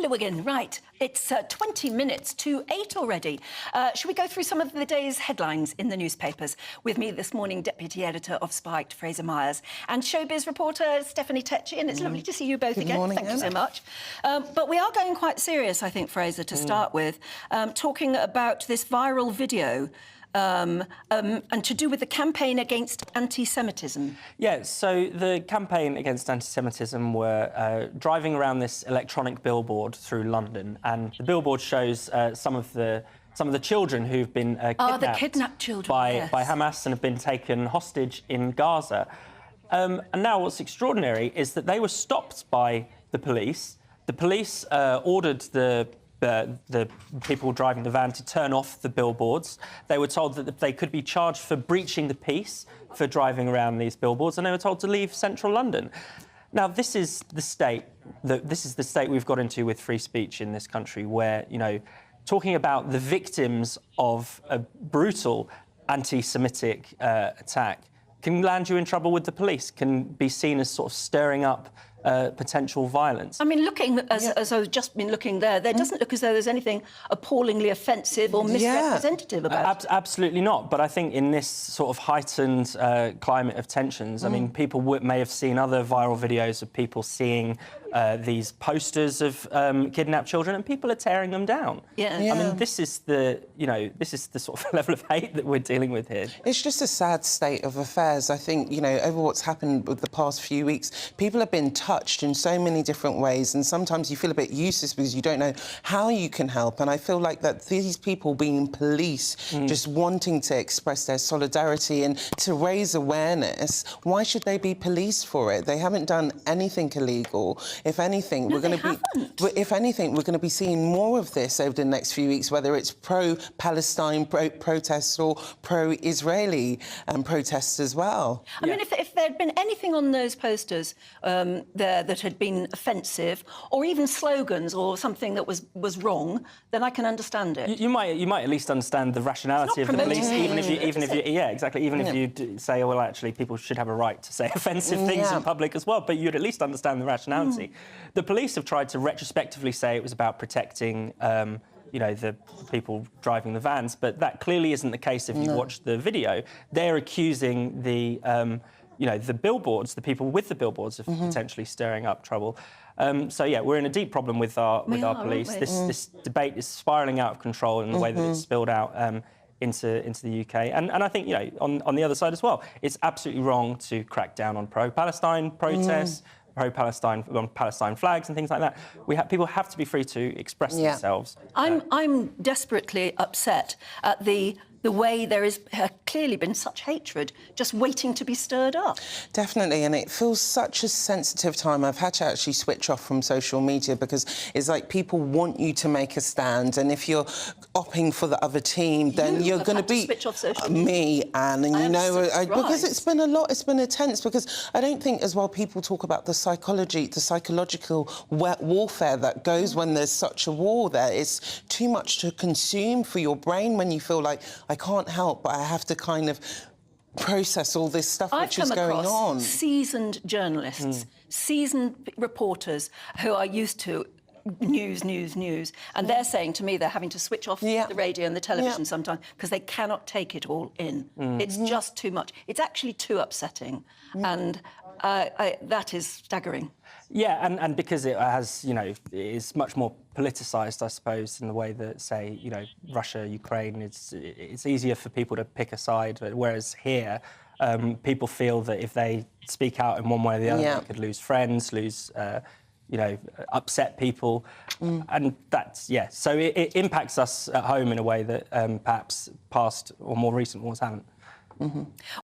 Wigan. Right, it's 20 minutes to 8 already. Should we go through some of the day's headlines in the newspapers? With me this morning, Deputy Editor of Spiked, Fraser Myers, and showbiz reporter Stephanie Tetchy. And it's lovely to see you both again. Morning, Thank you so much. But we are going quite serious, I think, Fraser, to start with, talking about this viral video and to do with the campaign against anti-Semitism. Yeah, so the campaign against anti-Semitism were driving around this electronic billboard through London, and the billboard shows some of the children who've been kidnapped, the kidnapped children, by Hamas and have been taken hostage in Gaza. And now what's extraordinary is that they were stopped by the police. The police ordered the people driving the van to turn off the billboards. They were told that they could be charged for breaching the peace for driving around these billboards, and they were told to leave central London. Now, this is the state we've got into with free speech in this country, where, you know, talking about the victims of a brutal anti-Semitic attack can land you in trouble with the police, can be seen as sort of stirring up potential violence. I mean, looking, as I've just been looking there doesn't look as though there's anything appallingly offensive or misrepresentative about it. Absolutely not. But I think in this sort of heightened climate of tensions, I mean, people may have seen other viral videos of people seeing these posters of kidnapped children, and people are tearing them down. I mean, this is the sort of level of hate that we're dealing with here. It's just a sad state of affairs. I think, you know, over what's happened with the past few weeks, people have been touched in so many different ways, and sometimes you feel a bit useless because you don't know how you can help. And I feel like that these people being police, just wanting to express their solidarity and to raise awareness, why should they be policed for it? They haven't done anything illegal. If anything, we're going to be seeing more of this over the next few weeks, whether it's pro-Palestine protests or pro-Israeli protests as well. I mean, if there had been anything on those posters there that had been offensive, or even slogans or something that was wrong, then I can understand it. You might at least understand the rationality of the police, even if you say, oh, well, actually, people should have a right to say offensive things in public as well. But you'd at least understand the rationality. The police have tried to retrospectively say it was about protecting, you know, the people driving the vans, but that clearly isn't the case if you watch the video. They're accusing the, you know, the billboards, the people with the billboards, of potentially stirring up trouble. So yeah, we're in a deep problem with our police. This debate is spiralling out of control in the way that it's spilled out into the UK. And I think, you know, on the other side as well, it's absolutely wrong to crack down on pro-Palestine protests, pro-Palestine on Palestine flags and things like that. People have to be free to express themselves. I'm desperately upset at the way there has clearly been such hatred just waiting to be stirred up. Definitely, and it feels such a sensitive time. I've had to actually switch off from social media because it's like people want you to make a stand, and if you're opping for the other team, then you're going to be switch off social me, Anne, and you know, because right. it's been a lot. It's been intense because I don't think as well people talk about the psychological warfare that goes when there's such a war. There, it's too much to consume for your brain when you feel like I can't help, but I have to kind of process all this stuff which is going on. Seasoned journalists, seasoned reporters who are used to news, and they're saying to me they're having to switch off the radio and the television sometimes because they cannot take it all in. It's just too much. It's actually too upsetting, and that is staggering. Yeah, and because it has, you know, it is much more politicised, I suppose, in the way that, say, you know, Russia, Ukraine, it's easier for people to pick a side, whereas here, people feel that if they speak out in one way or the other, they could lose friends, lose, you know, upset people, and that's, so it impacts us at home in a way that perhaps past or more recent wars haven't.